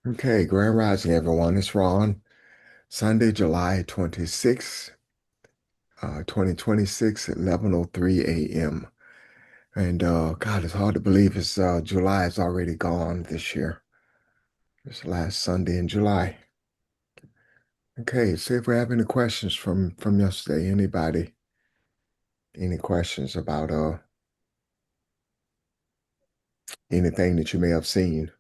Okay, Grand Rising, everyone. It's Ron. Sunday, July 26th, 2026 at 11:03 a.m. And God, it's hard to believe it's July is already gone this year. It's last Sunday in July. Okay, see if we have any questions from yesterday. Anybody? Any questions about anything that you may have seen?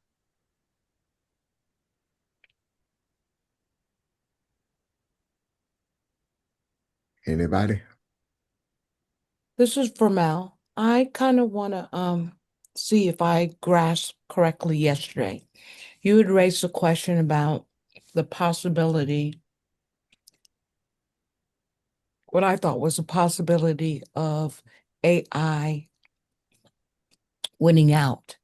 Anybody? This is for Mel. I kind of want to see if I grasped correctly yesterday. You had raised a question about the possibility, what I thought was a possibility of AI winning out.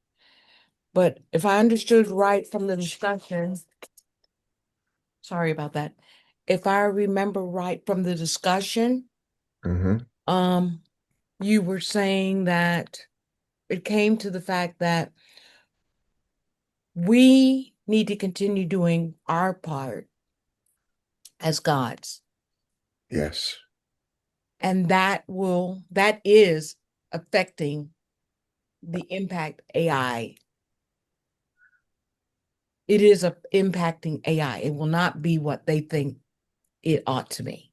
But if I understood right from the discussion, sorry about that. If I remember right from the discussion, Mm-hmm. um, you were saying that it came to the fact that we need to continue doing our part as gods. Yes. And that is affecting the impact AI. It is impacting AI. It will not be what they think it ought to be.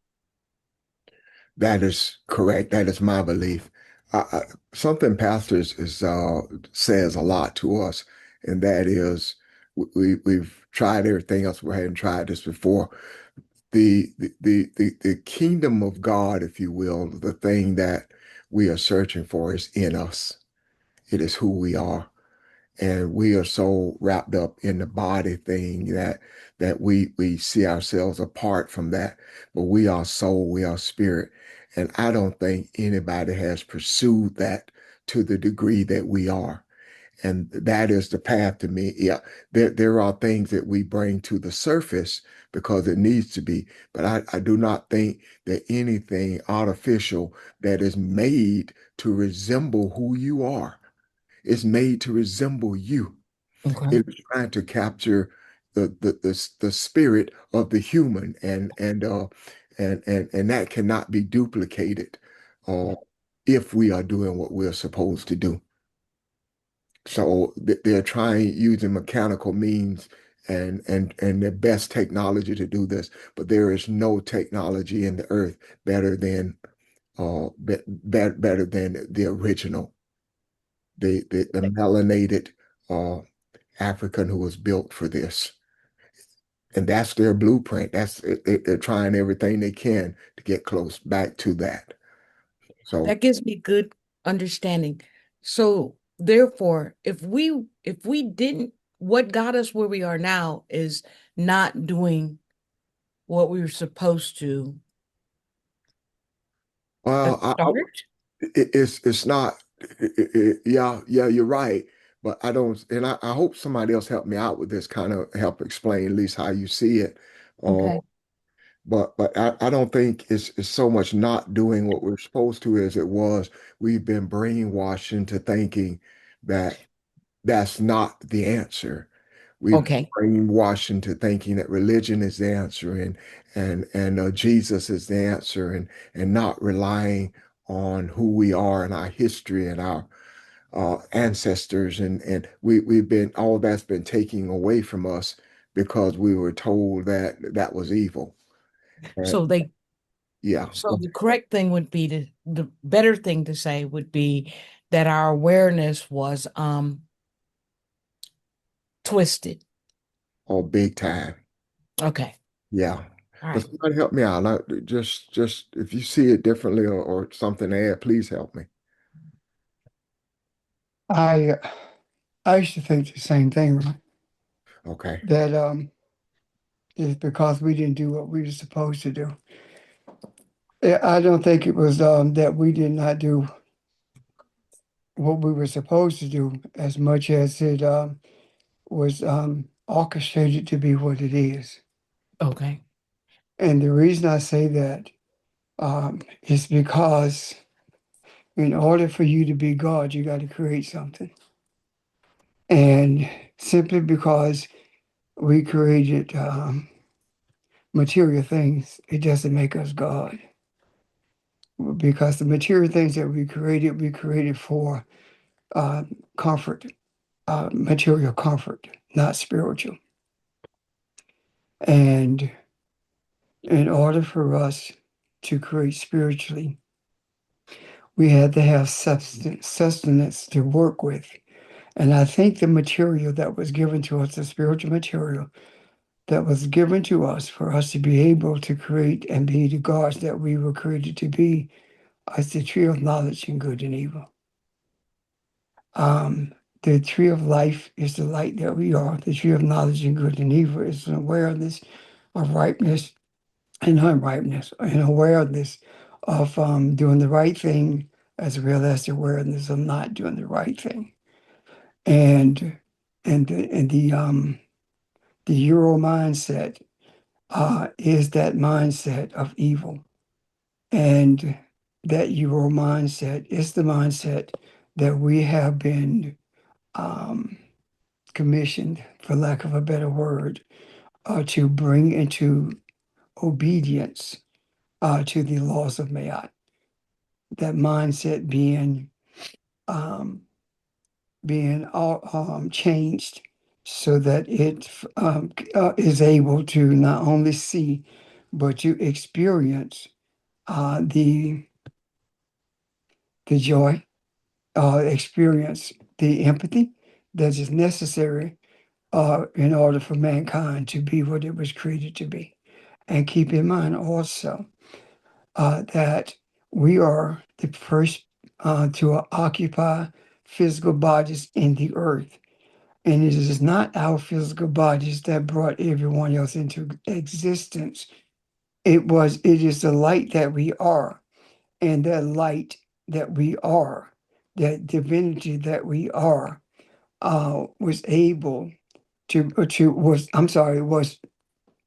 That is correct. That is my belief. Something pastors is says a lot to us, and that is we've tried everything else. We hadn't tried this before. The kingdom of God, if you will, the thing that we are searching for is in us. It is who we are. And we are so wrapped up in the body thing that we see ourselves apart from that. But we are soul, we are spirit. And I don't think anybody has pursued that to the degree that we are. And that is the path to me. Yeah, there are things that we bring to the surface because it needs to be. But I do not think that anything artificial that is made to resemble who you are is made to resemble you. Okay. It is trying to capture the spirit of the human, and that cannot be duplicated uh, if we are doing what we're supposed to do. So they're trying using mechanical means and their best technology to do this, but there is no technology in the earth better than better than the original, the melanated uh, African who was built for this. And that's their blueprint. They're trying everything they can to get close back to that. So, That gives me good understanding. So therefore, if we didn't, what got us where we are now is not doing what we were supposed to at well, the start. it's not. Yeah, you're right. But I don't, and I hope somebody else help me out with this, kind of help explain at least how you see it. Uh, Okay. but I don't think it's so much not doing what we're supposed to as it was. We've been brainwashed into thinking that that's not the answer. We've Okay. brainwashed into thinking that religion is the answer and Jesus is the answer and not relying on who we are and our history and our ancestors and we've been all that's been taken away from us because we were told that that was evil. And So they yeah, So the correct thing would be the better thing to say would be that our awareness was twisted. all big time. Okay. Yeah. All But right. somebody help me out. Just if you see it differently or something to add, please help me. I I used to think the same thing, right? Okay. That is because we didn't do what we were supposed to do. I don't think it was that we did not do what we were supposed to do as much as it was orchestrated to be what it is. Okay. And the reason I say that is because in order for you to be God, you got to create something. And simply because we created material things, it doesn't make us God. Because the material things that we created for uh, comfort, material comfort, not spiritual. And in order for us to create spiritually, we had to have sustenance to work with. And I think the material that was given to us, the spiritual material that was given to us for us to be able to create and be the gods that we were created to be, is the tree of knowledge and good and evil. Um, the tree of life is the light that we are. The tree of knowledge and good and evil is an awareness of ripeness and unripeness, an awareness of doing the right thing as well as the awareness of not doing the right thing. And the Euro mindset is that mindset of evil. And that Euro mindset is the mindset that we have been um, commissioned, for lack of a better word, to bring into obedience to the laws of Mayat. That mindset um, being changed so that it is able to not only see but to experience the joy, experience the empathy that is necessary in order for mankind to be what it was created to be. And keep in mind also that we are the first to occupy physical bodies in the earth. And it is not our physical bodies that brought everyone else into existence. It is the light that we are, and that light that we are, that divinity that we are, was able I'm sorry, was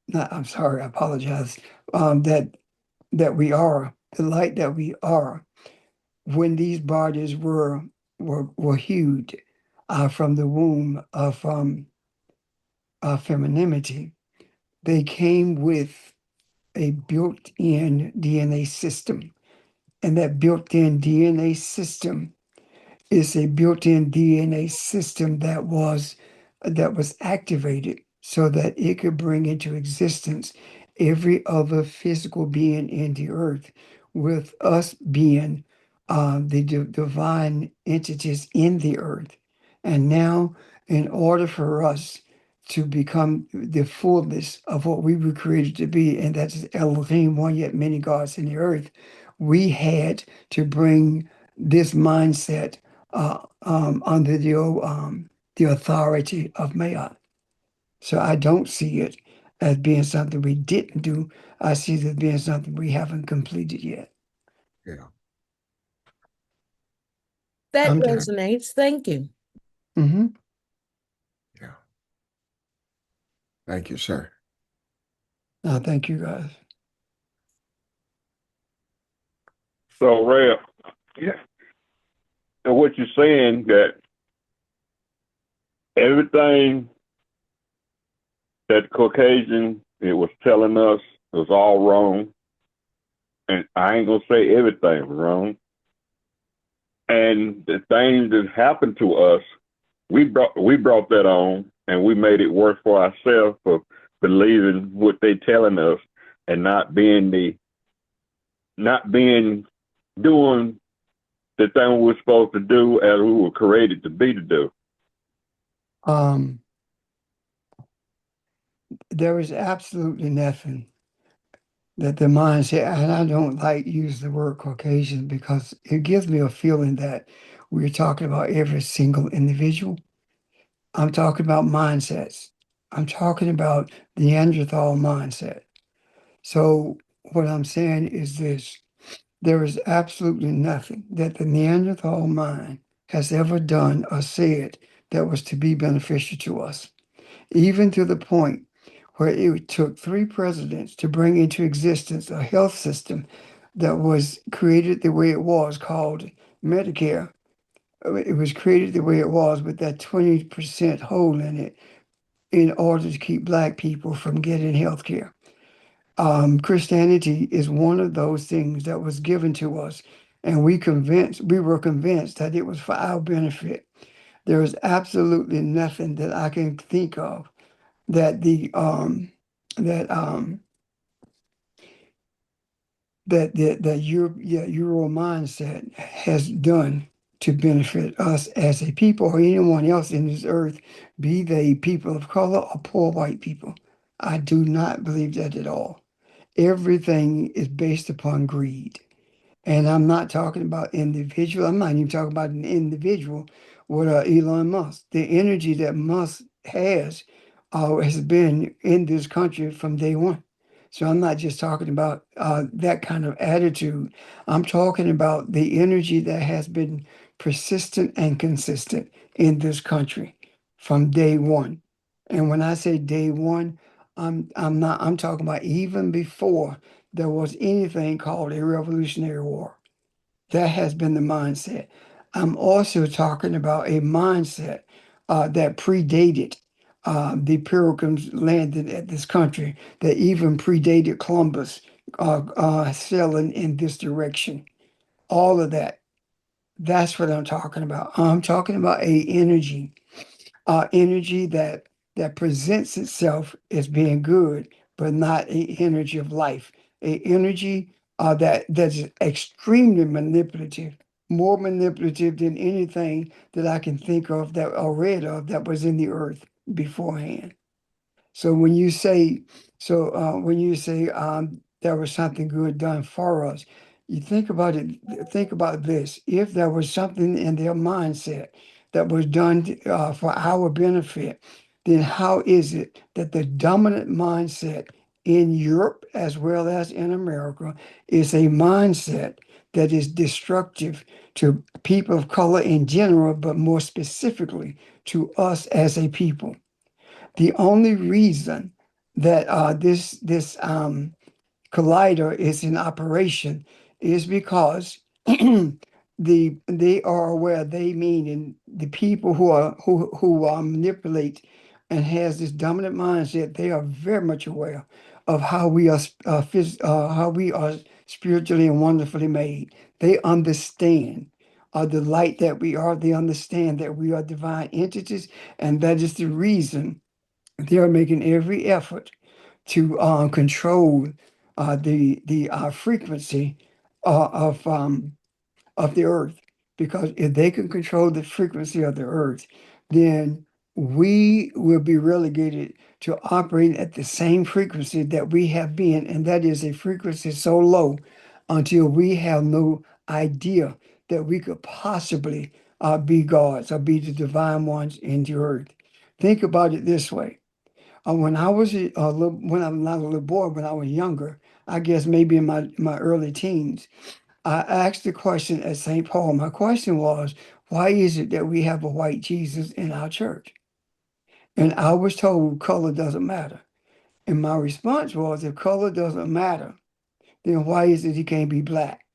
not, I'm sorry, I apologize, that we are, the light that we are, when these bodies were hewed from the womb of femininity, they came with a built-in DNA system. And that built-in DNA system is a built-in DNA system that was activated so that it could bring into existence every other physical being in the earth, with us being the divine entities in the earth. And now, in order for us to become the fullness of what we were created to be, and that is Elohim, one yet many gods in the earth, we had to bring this mindset under the authority of Mayat. So I don't see it as being something we didn't do. I see it as being something we haven't completed yet. Yeah. That I'm done. resonates. Thank you. Hmm. Yeah. Thank you, sir. Thank you guys. So, Ray, yeah, and what you're saying that everything that Caucasian it was telling us was all wrong, and I ain't gonna say everything was wrong. And the things that happened to us, we brought that on, and we made it work for ourselves for believing what they telling us, and not being doing the thing we were supposed to do as we were created to be to do. Um, there is absolutely nothing that the mindset, and I don't like use the word Caucasian because it gives me a feeling that we're talking about every single individual. I'm talking about mindsets. I'm talking about the Neanderthal mindset. So what I'm saying is this: there is absolutely nothing that the Neanderthal mind has ever done or said that was to be beneficial to us, even to the point where it took 3 presidents to bring into existence a health system that was created the way it was, called Medicare. It was created the way it was with that 20% hole in it. in order to keep Black people from getting health care. Christianity is one of those things that was given to us, and we were convinced that it was for our benefit. There is absolutely nothing that I can think of that that the Euro mindset has done to benefit us as a people or anyone else in this earth, be they people of color or poor white people. I do not believe that at all. Everything is based upon greed. And I'm not talking about individual. I'm not even talking about an individual with Elon Musk. The energy that Musk has been in this country from day one. So I'm not just talking about that kind of attitude. I'm talking about the energy that has been persistent and consistent in this country from day one. And when I say day one, I'm talking about even before there was anything called a revolutionary war. That has been the mindset. I'm also talking about a mindset that predated the Pilgrims landed at this country, that even predated Columbus sailing in this direction. All of that. That's what I'm talking about. I'm talking about energy that presents itself as being good, but not a energy of life, a energy that's extremely manipulative, more manipulative than anything that I can think of that or read of that was in the earth beforehand. So when you say there was something good done for us, you think about it. Think about this: if there was something in their mindset that was done for our benefit, then how is it that the dominant mindset in Europe as well as in America is a mindset that is destructive to people of color in general, but more specifically to us as a people? The only reason that this collider is in operation is because they are aware, they meaning the people who manipulate and has this dominant mindset, they are very much aware of how we are how we are spiritually and wonderfully made. They understand the light that we are. They understand that we are divine entities, and that is the reason they are making every effort to control the frequency uh, of um, of the earth. Because if they can control the frequency of the earth, then we will be relegated to operate at the same frequency that we have been, and that is a frequency so low until we have no idea that we could possibly be gods or be the divine ones in the earth. Think about it this way. When I was when I'm not a little boy, when I was younger, I guess maybe in my early teens, I asked the question at St. Paul. My question was, why is it that we have a white Jesus in our church? And I was told color doesn't matter. And my response was, if color doesn't matter, then why is it he can't be black?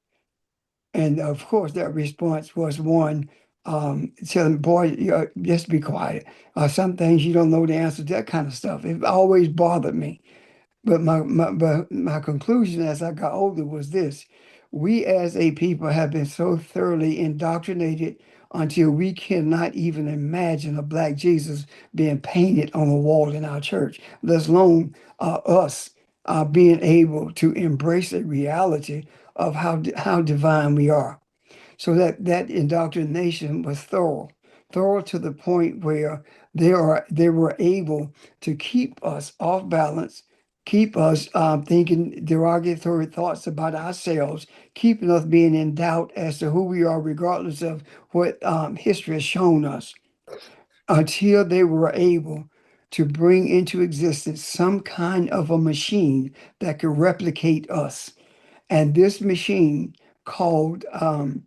And of course, that response was one telling, boy, just be quiet. Some things you don't know the answer to, that kind of stuff. It always bothered me. But my conclusion as I got older was this: we as a people have been so thoroughly indoctrinated until we cannot even imagine a black Jesus being painted on a wall in our church, let alone us being able to embrace a reality of how divine we are. So that indoctrination was thorough to the point where they were able to keep us off balance, keep us thinking derogatory thoughts about ourselves, keeping us being in doubt as to who we are, regardless of what history has shown us, until they were able to bring into existence some kind of a machine that could replicate us. And this machine called the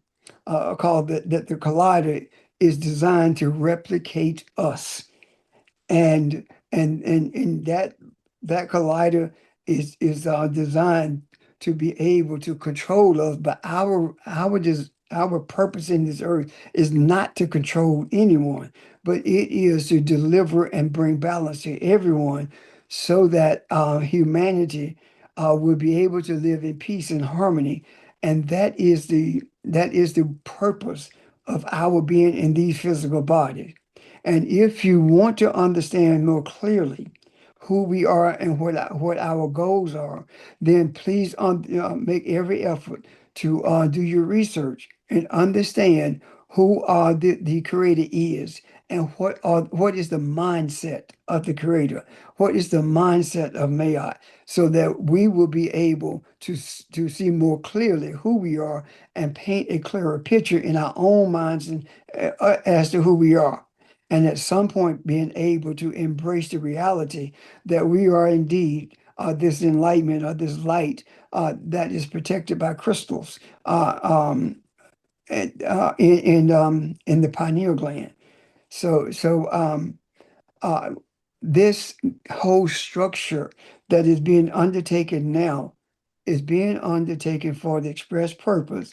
collider is designed to replicate us. And that collider is designed to be able to control us, but Our purpose in this earth is not to control anyone, but it is to deliver and bring balance to everyone so that humanity will be able to live in peace and harmony. And that is the purpose of our being in these physical bodies. And if you want to understand more clearly who we are and what our goals are, then please make every effort to do your research and understand who the creator is and what is the mindset of the creator, what is the mindset of Mayat, so that we will be able to see more clearly who we are and paint a clearer picture in our own minds and as to who we are. And at some point, being able to embrace the reality that we are indeed this enlightenment or this light that is protected by crystals in the pineal gland. So this whole structure that is being undertaken now is being undertaken for the express purpose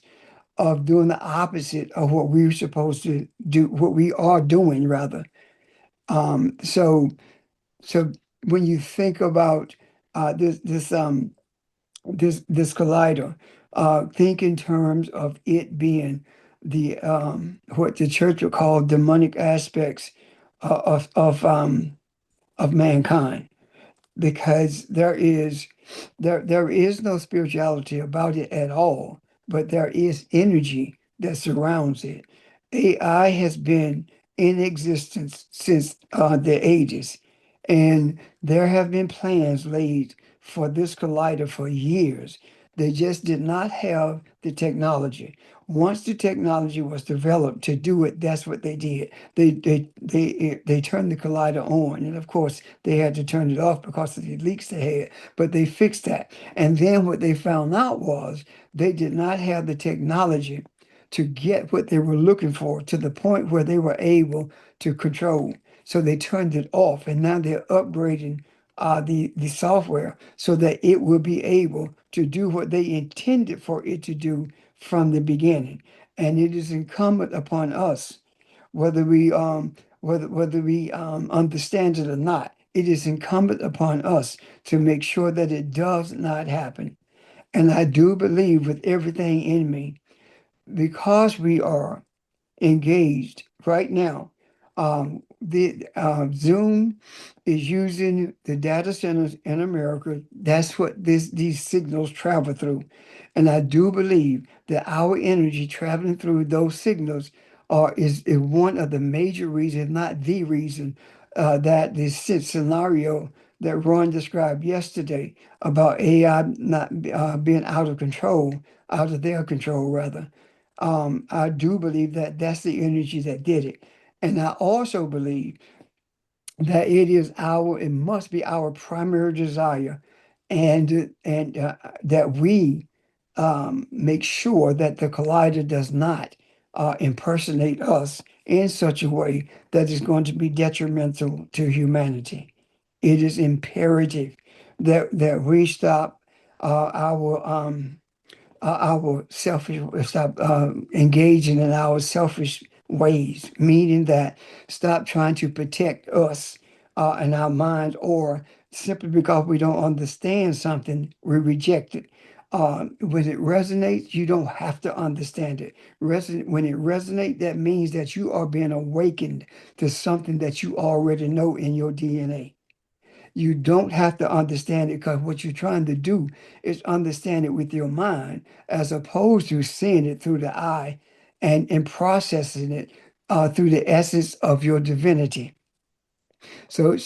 of doing the opposite of what we're supposed to do, what we are doing rather. So when you think about this collider, think in terms of it being the what the church would call demonic aspects of mankind, because there is no spirituality about it at all, but there is energy that surrounds it. AI has been in existence since the ages, and there have been plans laid for this collider for years. They just did not have the technology. Once the technology was developed to do it, that's what they did. They turned the collider on, and of course they had to turn it off because of the leaks they had, but they fixed that. And then what they found out was they did not have the technology to get what they were looking for to the point where they were able to control. So they turned it off, and now they're upgrading the software so that it will be able to do what they intended for it to do from the beginning. And it is incumbent upon us, whether we understand it or not, it is incumbent upon us to make sure that it does not happen. And I do believe with everything in me, because we are engaged right now. The Zoom is using the data centers in America. That's what these signals travel through. And I do believe that our energy traveling through those signals is one of the major reasons, not the reason, that this scenario that Ron described yesterday about AI not being out of control, out of their control rather. I do believe that that's the energy that did it. And I also believe that it must be our primary desire and that we make sure that the collider does not impersonate us in such a way that is going to be detrimental to humanity. It is imperative that we stop our selfish stop engaging in our selfish ways, meaning that stop trying to protect us and our minds, or simply because we don't understand something, we reject it. When it resonates, you don't have to understand it. When it resonates, that means that you are being awakened to something that you already know in your DNA. You don't have to understand it, because what you're trying to do is understand it with your mind as opposed to seeing it through the eye and processing it through the essence of your divinity. So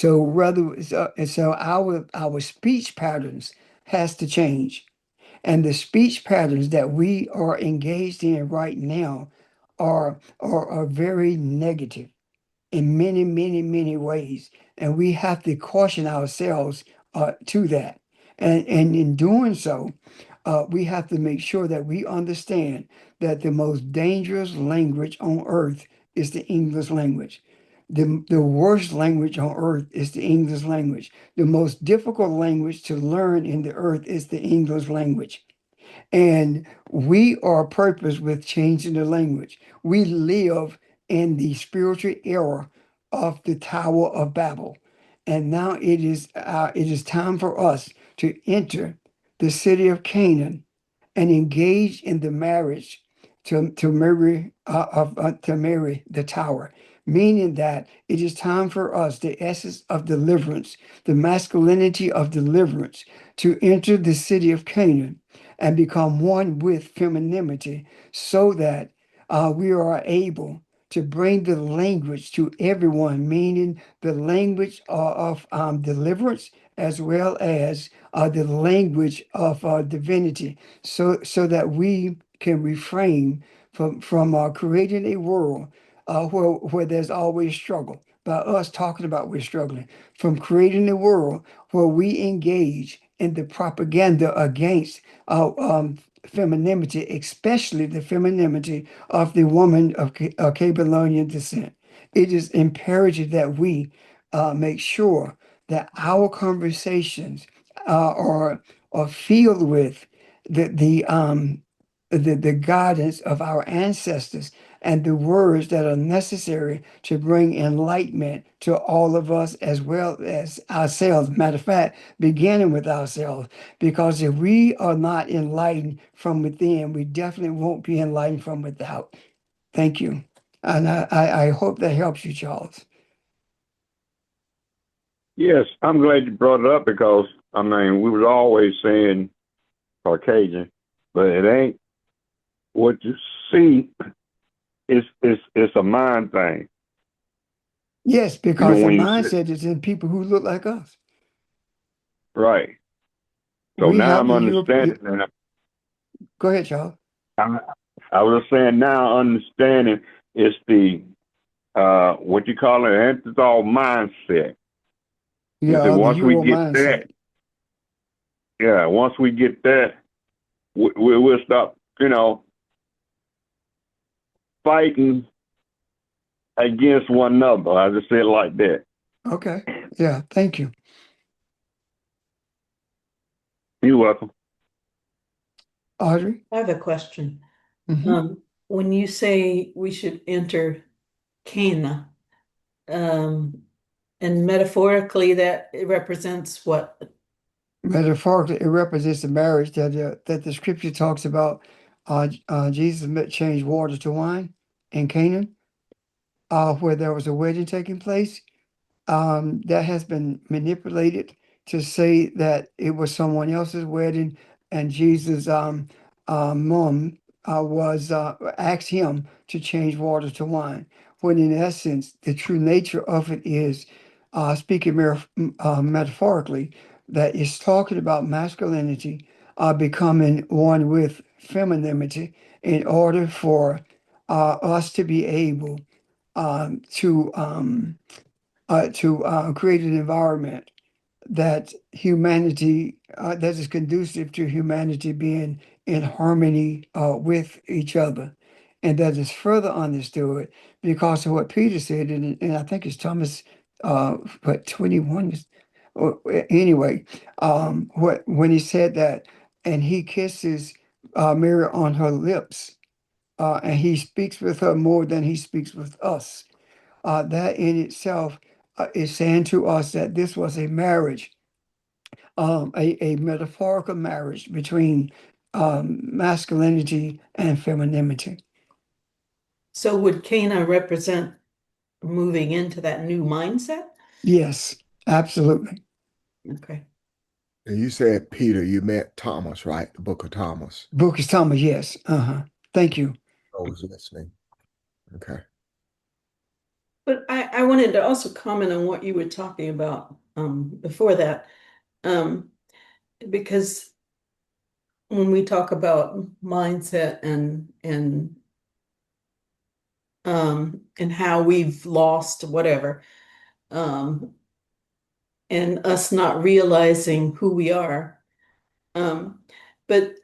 our speech patterns has to change. And the speech patterns that we are engaged in right now are very negative in many, many, many ways. And we have to caution ourselves to that. And in doing so, we have to make sure that we understand that the most dangerous language on earth is the English language. The worst language on earth is the English language. The most difficult language to learn in the earth is the English language. And we are purpose with changing the language. We live in the spiritual era of the Tower of Babel. And now it is time for us to enter the city of Canaan and engage in the marriage to marry the tower, meaning that it is time for us, the essence of deliverance, the masculinity of deliverance, to enter the city of Canaan and become one with femininity, so that we are able to bring the language to everyone, meaning the language of deliverance as well as the language of divinity, so that we can refrain from creating a world where there's always struggle. By us talking about we're struggling, from creating a world where we engage in the propaganda against femininity, especially the femininity of the woman of Babylonian descent. It is imperative that we make sure that our conversations are filled with the guidance of our ancestors and the words that are necessary to bring enlightenment to all of us as well as ourselves. Matter of fact, beginning with ourselves, because if we are not enlightened from within, we definitely won't be enlightened from without. Thank you. And I hope that helps you, Charles. Yes, I'm glad you brought it up because I mean we was always saying Caucasian, but it ain't what you see. It's a mind thing. Yes, You know because the when you sit mindset is in people who look like us. right. So We now have I'm the Europe. understanding. And Go ahead, Charles. I, I was saying now understanding it's the what you call it ancestral mindset. You see, Yeah, the once we Euro get that, mindset. yeah, once we get that, we'll stop. Fighting against one another. I just say it like that. Okay. Yeah, thank you. You're welcome. Audrey? I have a question. Mhm. When you say we should enter Cana, and metaphorically that it represents what? Metaphorically, it represents the marriage that the scripture talks about. Jesus changed water to wine in Canaan, where there was a wedding taking place. That has been manipulated to say that it was someone else's wedding, and Jesus' mom was asked him to change water to wine. When in essence, the true nature of it is, speaking metaphorically, that it's talking about masculinity becoming one with femininity in order for us to be able to create an environment that humanity that is conducive to humanity being in harmony with each other, and that is further understood because of what Peter said, and I think it's Thomas, what 21 is, anyway, what when he said that, and he kisses Mary on her lips, and he speaks with her more than he speaks with us. That in itself is saying to us that this was a marriage, a metaphorical marriage between masculinity and femininity. So would Cana represent moving into that new mindset? Yes, absolutely. Okay. And you said Peter, you meant Thomas, right? The book of Thomas. Book is Thomas, yes. Thank you. Those listening. Okay. But I wanted to also comment on what you were talking about before that, because when we talk about mindset and how we've lost whatever, and us not realizing who we are. But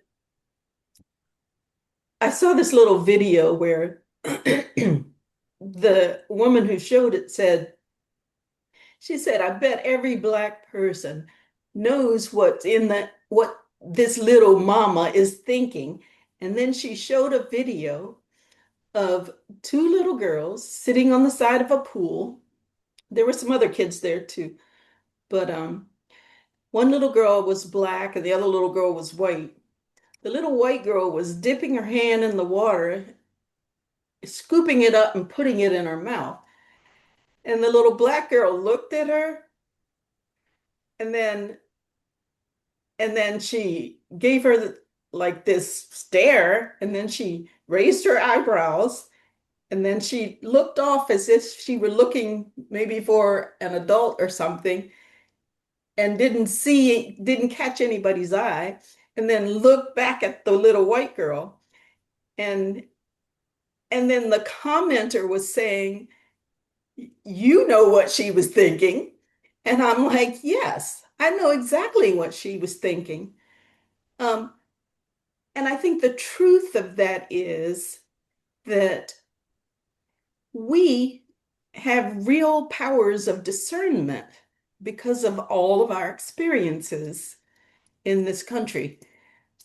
I saw this little video where the woman who showed it said, she said, I bet every Black person knows what's in that, what this little mama is thinking. And then she showed a video of two little girls sitting on the side of a pool. There were some other kids there too, but one little girl was black and the other little girl was white. The little white girl was dipping her hand in the water, scooping it up and putting it in her mouth. And the little black girl looked at her and then she gave her like this stare, and then she raised her eyebrows, and then she looked off as if she were looking maybe for an adult or something, and didn't catch anybody's eye, and then looked back at the little white girl. And then the commenter was saying, you know what she was thinking. And I'm like, yes, I know exactly what she was thinking. Um, and I think the truth of that is that we have real powers of discernment because of all of our experiences in this country.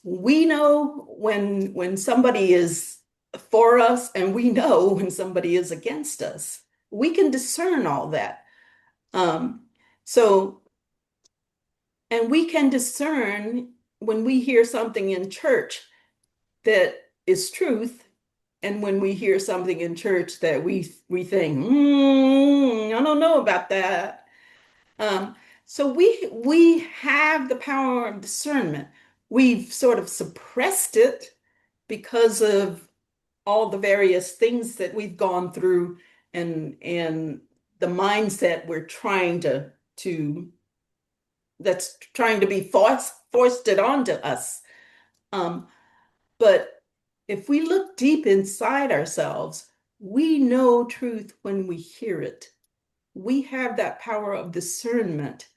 We know when somebody is for us, and we know when somebody is against us. We can discern all that. Um, so, and we can discern when we hear something in church that is truth, and when we hear something in church that we think, I don't know about that. Um, so we have the power of discernment. We've sort of suppressed it because of all the various things that we've gone through, and the mindset we're trying to that's trying to be forced it onto us. Um, but if we look deep inside ourselves, we know truth when we hear it. We have that power of discernment.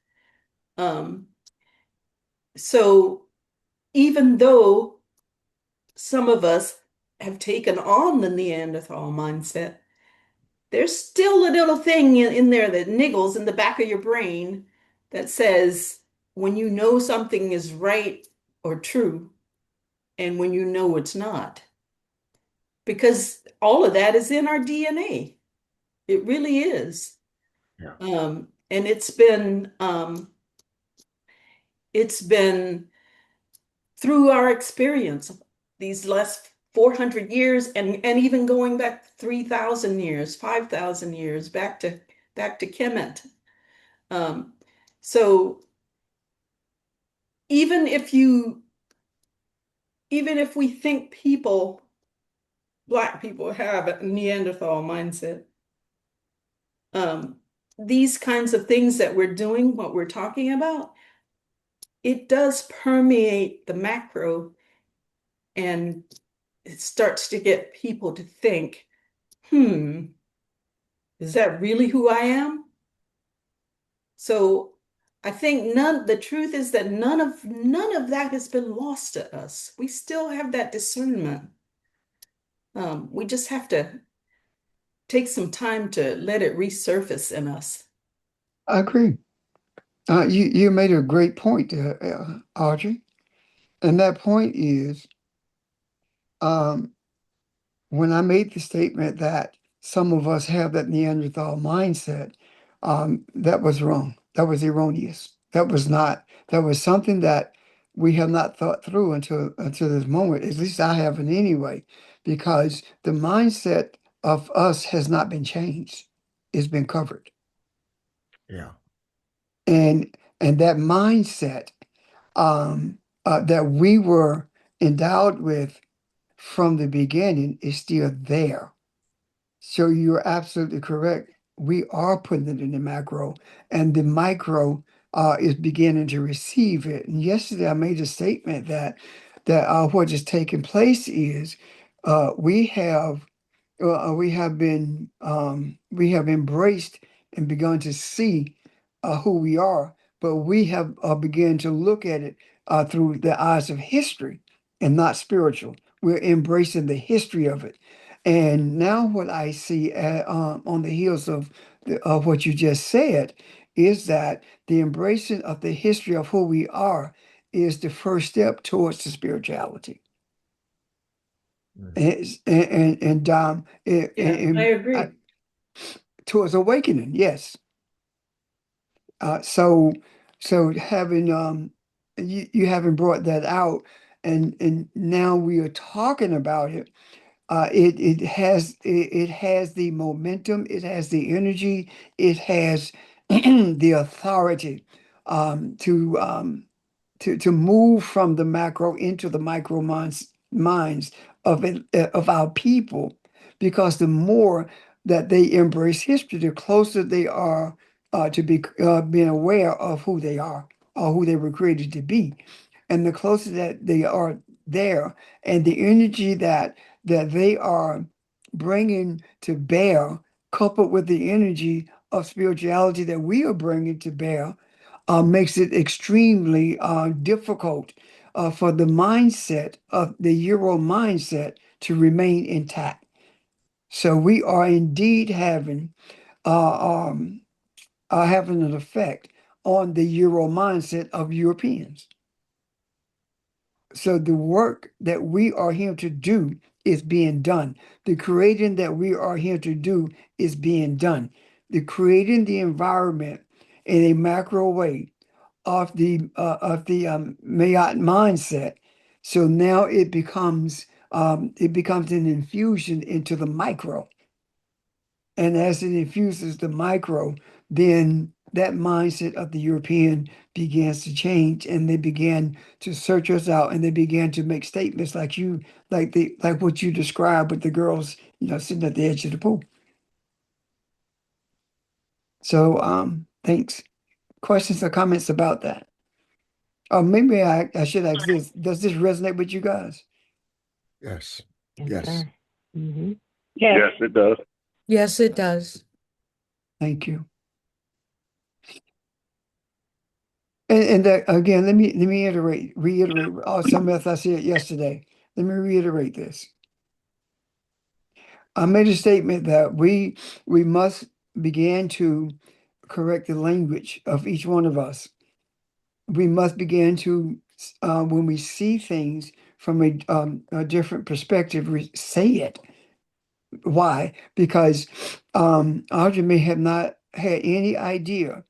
Um, so even though some of us have taken on the Neanderthal mindset, there's still a little thing in there that niggles in the back of your brain that says when you know something is right or true and when you know it's not. Because all of that is in our DNA. It really is. Yeah. And it's been through our experience these last 400 years, and even going back 3,000 years, 5,000 years, back to Kemet. Um, so even if we think Black people have a Neanderthal mindset, um, these kinds of things that we're doing, what we're talking about, it does permeate the macro, and it starts to get people to think, is that really who I am? So I think the truth is that none of that has been lost to us. We still have that discernment. We just have to take some time to let it resurface in us. I agree. You made a great point, Audrey, and that point is um, when I made the statement that some of us have that Neanderthal mindset, that was wrong. That was erroneous. That was not. That was something that we have not thought through until this moment. At least I haven't anyway, because the mindset of us has not been changed. It's been covered, Yeah. and that mindset that we were endowed with from the beginning is still there. So you're absolutely correct. We are putting it in the macro, and the micro is beginning to receive it. And yesterday, I made a statement that what is taking place is we have we have embraced and begun to see who we are, but we have begun to look at it through the eyes of history and not spiritual. We're embracing the history of it, and now what I see on the heels of what you just said is that the embracing of the history of who we are is the first step towards the spirituality. Mm. Yeah, I agree. Towards awakening, yes. So having you haven't brought that out, and now we are talking about it. It has the momentum, it has the energy, it has the authority to to move from the macro into the micro minds of our people, because the more that they embrace history, the closer they are to be being aware of who they are or who they were created to be, and the closer that they are there, and the energy that they are bringing to bear, coupled with the energy of spirituality that we are bringing to bear, makes it extremely difficult for the mindset of the Euro mindset to remain intact. So we are indeed uh, um, having an effect on the Euro mindset of Europeans. So the work that we are here to do is being done. The creating that we are here to do is being done. The creating the environment in a macro way of the Mayat mindset. So now it becomes an infusion into the micro. And as it infuses the micro, then that mindset of the European begins to change, and they began to search us out, and they began to make statements like what you described with the girls, sitting at the edge of the pool. So thanks. Questions or comments about that? Or maybe I should ask this. Does this resonate with you guys? Yes. Yes, Yes. sir. Mm-hmm. Yes, it does. Yes, it does. Thank you. And that, again, let me reiterate something else I said yesterday. Let me reiterate this. I made a statement that we must begin to correct the language of each one of us. We must begin to, when we see things from a different perspective, say it. Why? Because Audrey may have not had any idea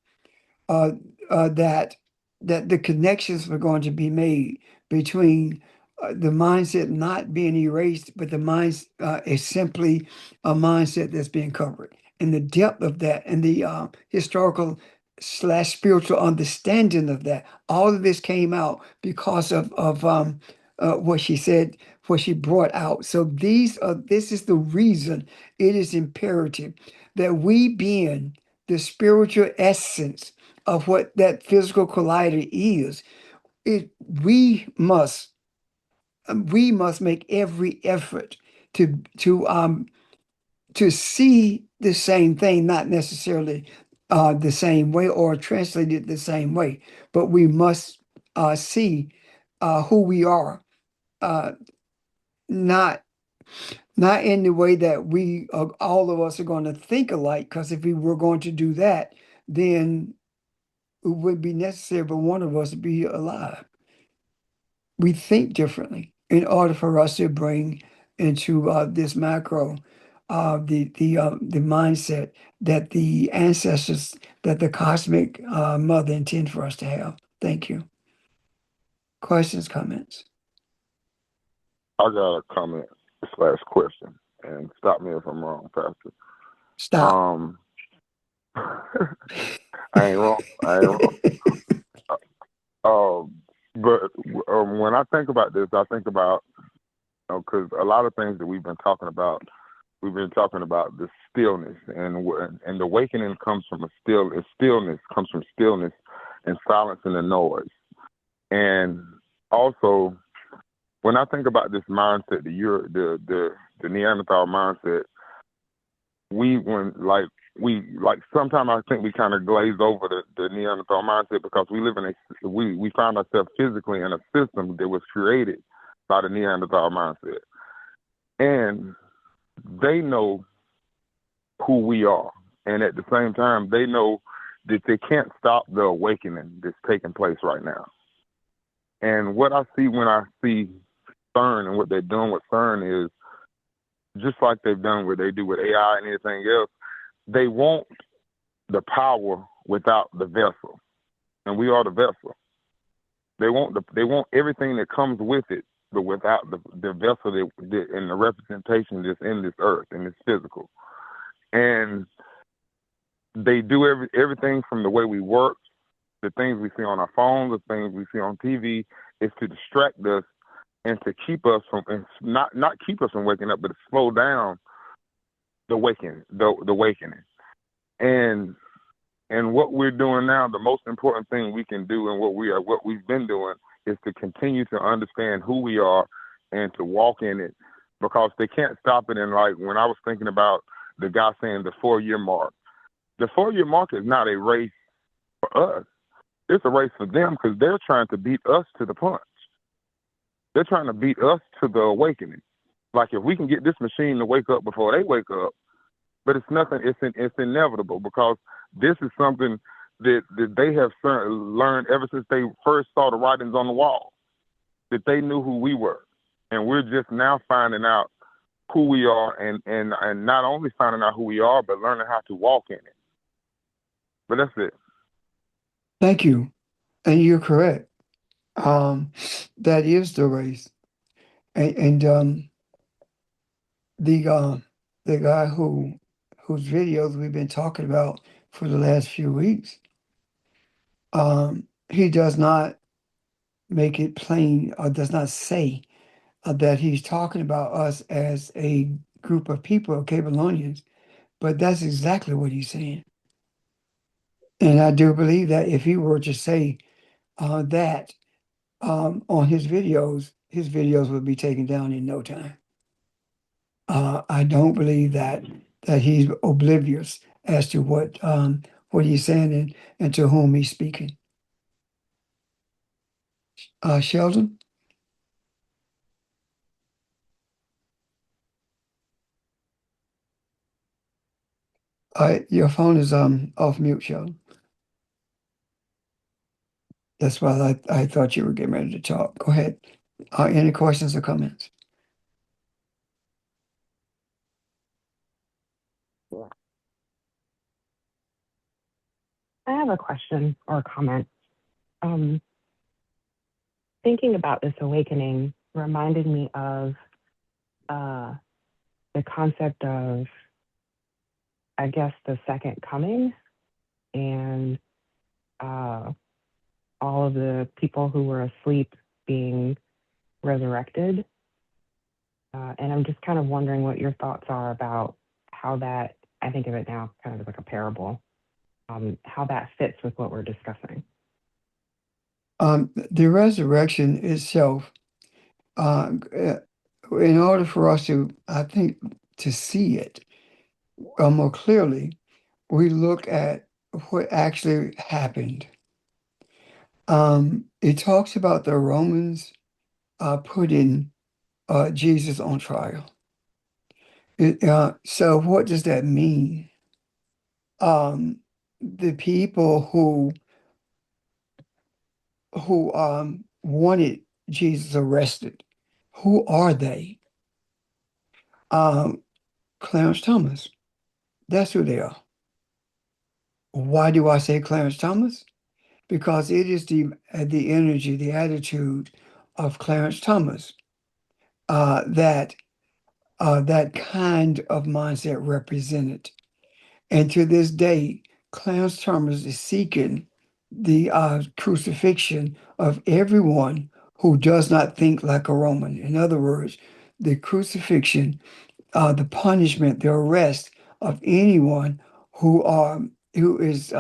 uh, that the connections were going to be made between the mindset not being erased, but the mind is simply a mindset that's being covered, and the depth of that, and the historical slash spiritual understanding of that. All of this came out because of what she said, what she brought out. So this is the reason it is imperative that we, being the spiritual essence of what that physical collider is, it we must make every effort to see the same thing, not necessarily the same way or translate it the same way, but we must see who we are, uh, not not in the way that we all of us are going to think alike. Because if we were going to do that, then it would be necessary for one of us to be alive. We think differently in order for us to bring into this macro the mindset that the ancestors, that the cosmic mother intend for us to have. Thank you. Questions, comments? I got a comment slash question, and stop me if I'm wrong, Pastor. Stop. I ain't wrong. I ain't wrong. But when I think about this, I think about, because a lot of things that we've been talking about the stillness, and the awakening comes from stillness comes from stillness and silence and the noise. And also, when I think about this mindset, the Neanderthal mindset, sometimes I think we kind of glaze over the Neanderthal mindset, because we find ourselves physically in a system that was created by the Neanderthal mindset, and they know who we are, and at the same time they know that they can't stop the awakening that's taking place right now. And what I see when I see CERN and what they're doing with CERN is just like they've done what they do with AI and anything else. They want the power without the vessel, and we are the vessel. They want everything that comes with it, but without the vessel and the representation that's in this earth and this physical. And they do everything from the way we work, the things we see on our phones, the things we see on TV, is to distract us and to keep us from, and not keep us from waking up, but to slow down the awakening. And what we're doing now, the most important thing we can do, and what we've been doing, is to continue to understand who we are and to walk in it, because they can't stop it. And like when I was thinking about the guy saying the 4-year mark, the 4-year mark is not a race for us. It's a race for them, because they're trying to beat us to the punch. They're trying to beat us to the awakening. Like if we can get this machine to wake up before they wake up, but it's nothing. It's inevitable, because this is something that they have learned ever since they first saw the writings on the wall, that they knew who we were. And we're just now finding out who we are, and not only finding out who we are, but learning how to walk in it. But that's it. Thank you. And you're correct. That is the race. And the guy whose videos we've been talking about for the last few weeks, he does not make it plain, or does not say that he's talking about us as a group of people, Cabelonians, but that's exactly what he's saying. And I do believe that if he were to say that on his videos would be taken down in no time. I don't believe that he's oblivious as to what he's saying and to whom he's speaking. Sheldon? Your phone is off mute, Sheldon. That's why I thought you were getting ready to talk. Go ahead. Any questions or comments? I have a question or a comment. Thinking about this awakening reminded me of the concept of, I guess, the second coming, and all of the people who were asleep being resurrected. And I'm just kind of wondering what your thoughts are about how that, I think of it now kind of as like a parable, how that fits with what we're discussing. The resurrection itself, in order for us to, I think, to see it more clearly, we look at what actually happened. It talks about the Romans putting Jesus on trial. So what does that mean? The people who wanted Jesus arrested, who are they? Clarence Thomas. That's who they are. Why do I say Clarence Thomas? Because it is the energy, the attitude of Clarence Thomas that kind of mindset represented. And to this day, Clarence Thomas is seeking the crucifixion of everyone who does not think like a Roman. In other words, the crucifixion, the punishment, the arrest of anyone who is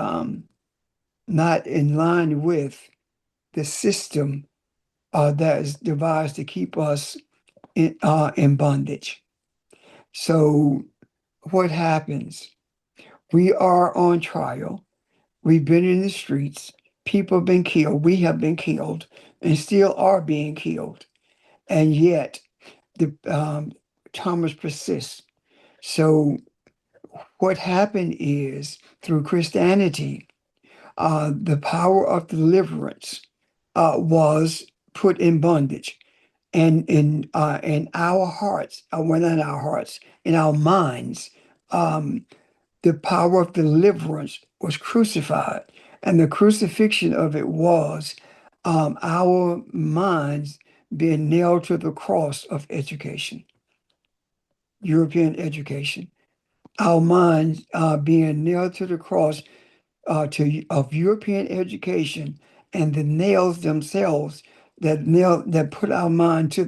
not in line with the system that is devised to keep us in bondage. So what happens? We are on trial. We've been in the streets. People have been killed. We have been killed and still are being killed. And yet, the Thomas persists. So what happened is, through Christianity, the power of deliverance was put in bondage. And in our hearts, well, not our hearts, in our minds, the power of deliverance was crucified. And the crucifixion of it was our minds being nailed to the cross of education, European education. Our minds being nailed to the cross of European education, and the nails themselves that put our mind to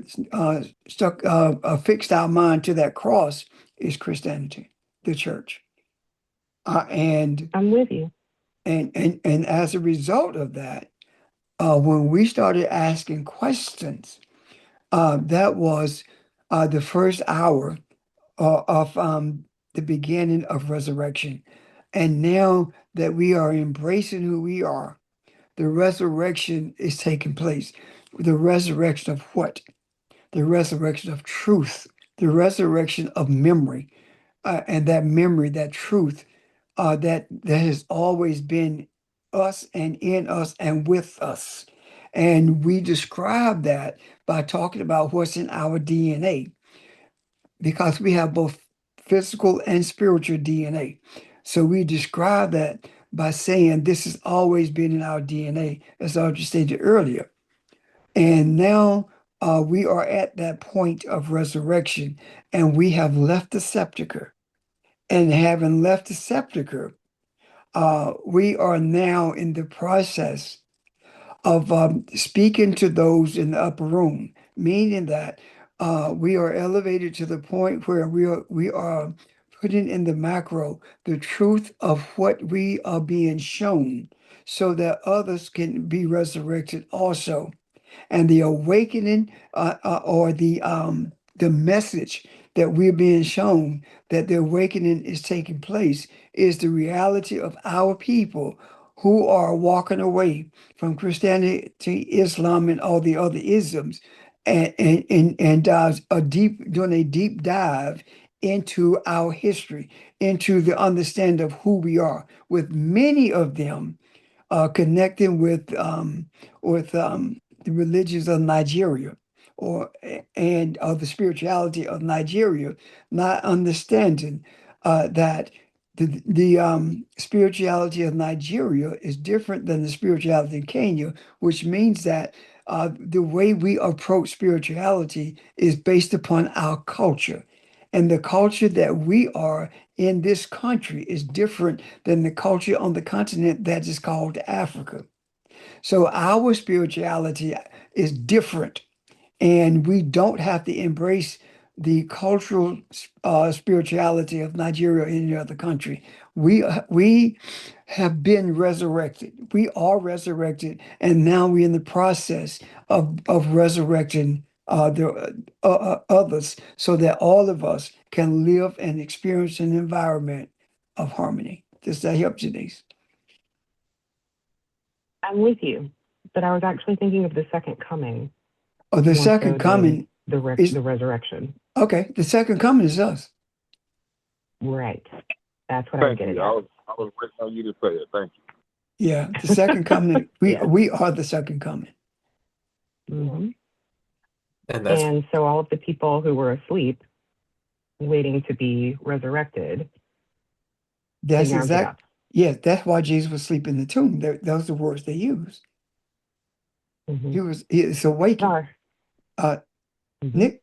fixed our mind to that cross is Christianity, the church. And I'm with you. and as a result of that, when we started asking questions, that was the first hour of the beginning of resurrection. And now that we are embracing who we are, the resurrection is taking place. The resurrection of what? The resurrection of truth, the resurrection of memory, and that memory, that truth, that has always been us and in us and with us. And we describe that by talking about what's in our DNA, because we have both physical and spiritual DNA. So we describe that by saying this has always been in our DNA, as I just stated earlier. And now we are at that point of resurrection, and we have left the sepulcher. And having left the sepulcher, we are now in the process of speaking to those in the upper room, meaning that we are elevated to the point where we are putting in the macro the truth of what we are being shown, so that others can be resurrected also. And the awakening, or the message that we're being shown, that the awakening is taking place, is the reality of our people who are walking away from Christianity, Islam, and all the other isms, and doing a deep dive into our history, into the understanding of who we are, with many of them connecting with the religions of Nigeria, or the spirituality of Nigeria, not understanding that the spirituality of Nigeria is different than the spirituality in Kenya, which means that the way we approach spirituality is based upon our culture. And the culture that we are in this country is different than the culture on the continent that is called Africa. So our spirituality is different, and we don't have to embrace the cultural spirituality of Nigeria or any other country. We have been resurrected. We are resurrected, and now we're in the process of resurrecting the others, so that all of us can live and experience an environment of harmony. Does that help, Denise? I'm with you. But I was actually thinking of the second coming Oh, the more second so than coming is the resurrection. okay. The second coming is us. Right. That's what I was Thank getting you. at. I was waiting on you to say it. Thank you. Yeah, the second coming. Yes. We are the second coming. hmm And that's And so all of the people who were asleep, waiting to be resurrected, they That's now get exact. up. Yeah, that's why Jesus was sleeping in the tomb. Those are the words they used. hmm He is awakened. Star. hmm Nick.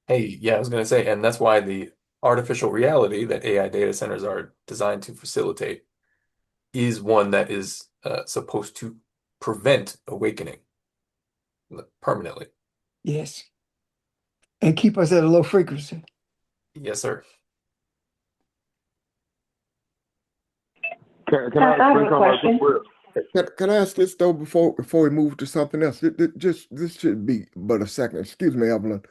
hey, yeah, I was going to say, and that's why the artificial reality that AI data centers are designed to facilitate is one that is supposed to prevent awakening permanently. Yes, and keep us at a low frequency. Yes, sir. Can I I have say a something right question. quick? Can I ask this though before we move to something else? This should be but a second. Excuse me, Evelyn.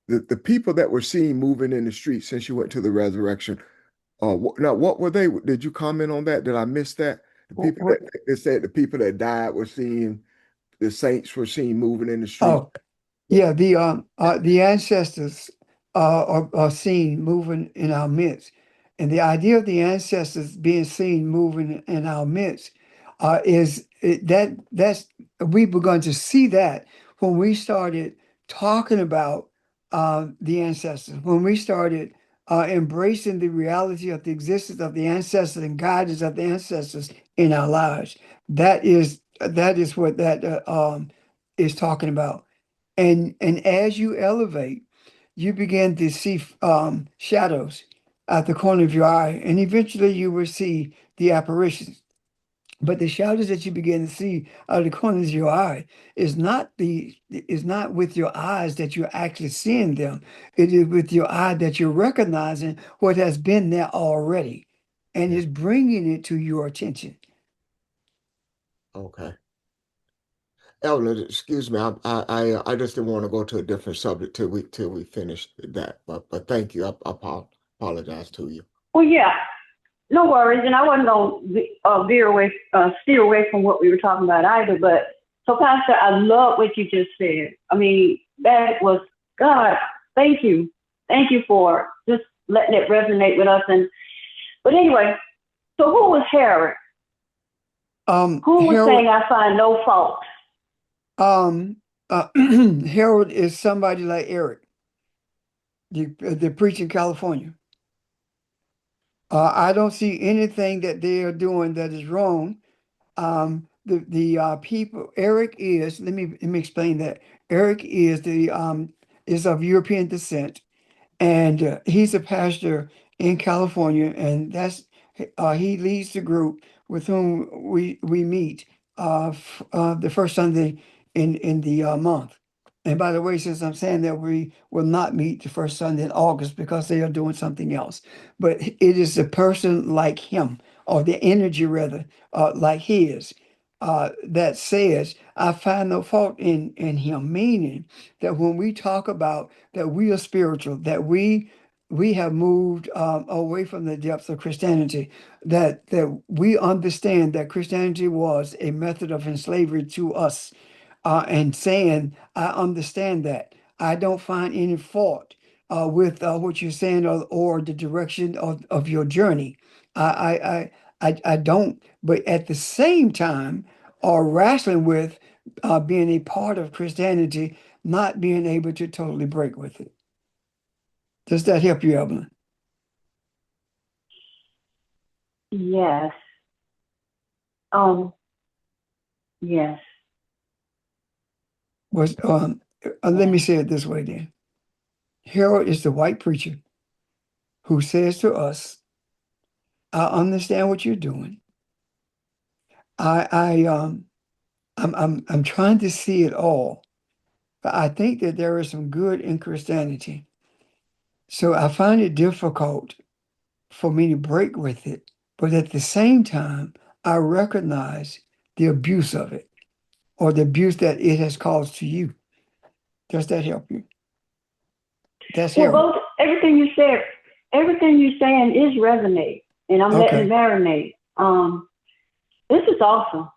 The people that were seen moving in the street since you went to the resurrection, now what were they? Did you comment on that? Did I miss that? The people What? that it said the people that died were seen, the saints were seen moving in the street. Oh, yeah. The ancestors are seen moving in our midst, and the idea of the ancestors being seen moving in our midst that's we begun to see that when we started talking about the ancestors, when we started embracing the reality of the existence of the ancestors and guidance of the ancestors in our lives. That is what that is talking about. And as you elevate, you begin to see shadows at the corner of your eye, and eventually you will see the apparitions. But the shadows that you begin to see out of the corners of your eye is not with your eyes that you're actually seeing them. It is with your eye that you're recognizing what has been there already, and Yeah. is bringing it to your attention. Okay. Evelyn, excuse me. I just didn't want to go to a different subject till we finish that. But thank you. I apologize to you. Well, yeah, no worries. And I wasn't going to steer away from what we were talking about either. But so, Pastor, I love what you just said. I mean, that was God. Thank you. Thank you for just letting it resonate with us. But anyway, so who was Herod? Who was Harold, saying I find no fault? Harold is somebody like Eric, the preacher in California. I don't see anything that they are doing that is wrong. The people, Eric is, let me explain that. Eric is of European descent, and he's a pastor in California, and he leads the group with whom we meet the first Sunday in the month. And by the way, since I'm saying that, we will not meet the first Sunday in August because they are doing something else. But it is a person like him, or the energy rather, like his, that says, I find no fault in him, meaning that when we talk about that we are spiritual, that we have moved away from the depths of Christianity, that we understand that Christianity was a method of enslavement to us, and saying, I understand that. I don't find any fault with what you're saying, or the direction of your journey. I don't, but at the same time, are wrestling with being a part of Christianity, not being able to totally break with it. Does that help you, Evelyn? Yes. Yes. Was Let me say it this way then. Harold is the white preacher who says to us, I understand what you're doing. I'm trying to see it all, but I think that there is some good in Christianity. So I find it difficult for me to break with it, but at the same time, I recognize the abuse of it, or the abuse that it has caused to you. Does that help you? That's Well, Harold. everything you said, everything you're saying is resonate, and I'm letting Okay. it marinate. This is awesome.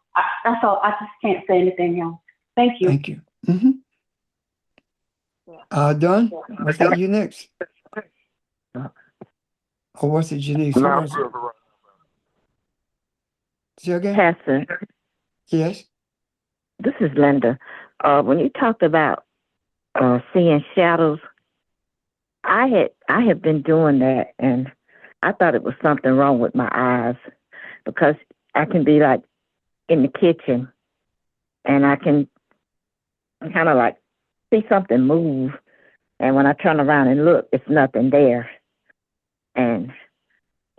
That's all. I just can't say anything else. Thank you. Thank you. Don, was that you next? Or was it Janice? Who No, was it? Say again? Pastor, Yes. this is Linda. When you talked about seeing shadows, I have been doing that, and I thought it was something wrong with my eyes, because I can be like in the kitchen, and I can kind of like see something move, and when I turn around and look, it's nothing there. And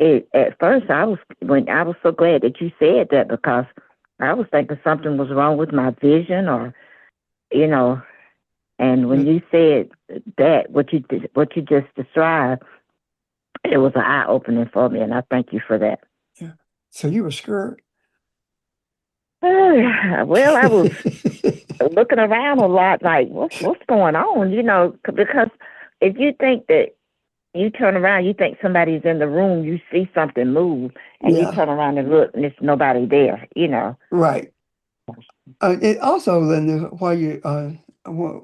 at first I was so glad that you said that, because I was thinking something was wrong with my vision, or and when you said that, what you just described, it was an eye opening for me, and I thank you for that. Yeah. So you were scared? Well, I was looking around a lot, like what's going on, because if you think that you turn around, you think somebody's in the room, you see something move, and you turn around and look, and there's nobody there, Right. And also, Linda, while you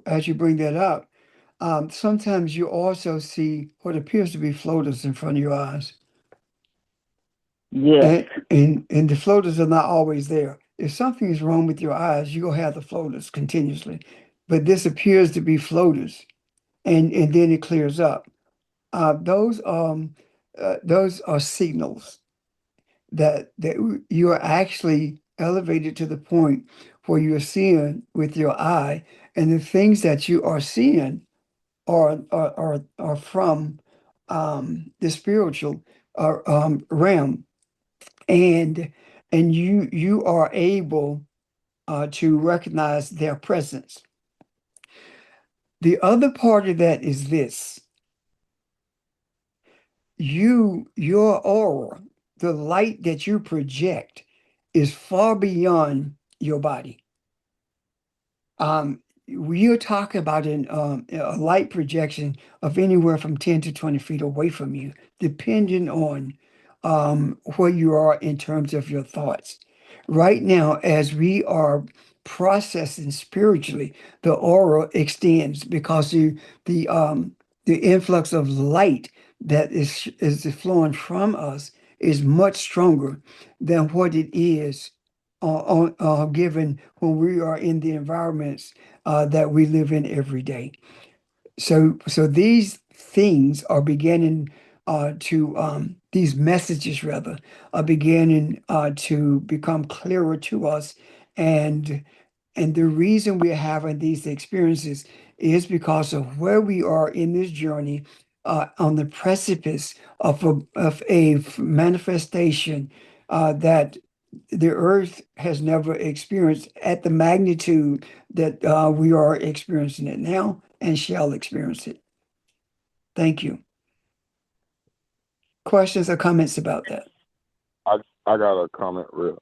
as you bring that up, sometimes you also see what appears to be floaters in front of your eyes. Yes. And the floaters are not always there. if something is wrong with your eyes, you're gonna have the floaters continuously. But this appears to be floaters, and then it clears up. Those are signals that you are actually elevated to the point where you're seeing with your eye, and the things that you are seeing are from the spiritual realm, and you are able to recognize their presence. The other part of that is this: your aura, the light that you project, is far beyond your body. We're talking about a light projection of anywhere from 10 to 20 feet away from you, depending on where you are in terms of your thoughts. Right now, as we are processing spiritually, the aura extends because the influx of light that is flowing from us is much stronger than what it is given when we are in the environments that we live in every day. So these things are beginning these messages rather are beginning to become clearer to us, and the reason we're having these experiences is because of where we are in this journey, on the precipice of a manifestation that the earth has never experienced at the magnitude that we are experiencing it now and shall experience it. Thank you. Questions or comments about that? I got a comment real.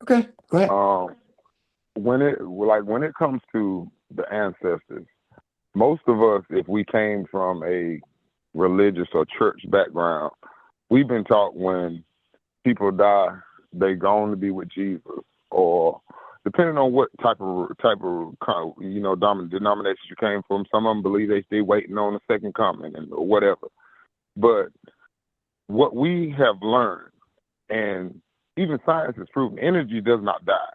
Okay, go ahead. When it comes to the ancestors, most of us, if we came from a religious or church background, we've been taught when people die, they gone to be with Jesus, or depending on what type of denomination you came from. Some of them believe they stay waiting on the second coming or whatever. But what we have learned, and even science has proven, energy does not die.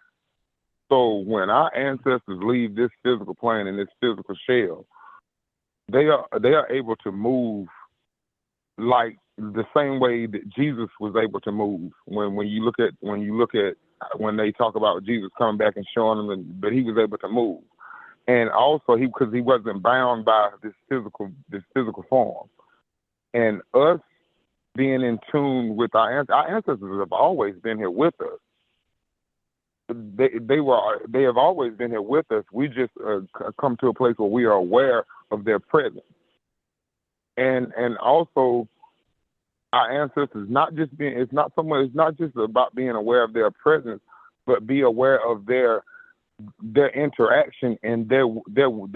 So when our ancestors leave this physical plane and this physical shell, they are able to move like the same way that Jesus was able to move. When you look at when they talk about Jesus coming back and showing them, but he was able to move, and also because he wasn't bound by this physical form, and us being in tune with our ancestors have always been here with us. They have always been here with us. We just come to a place where we are aware of their presence, and also our ancestors it's not just about being aware of their presence, but be aware of their interaction, and they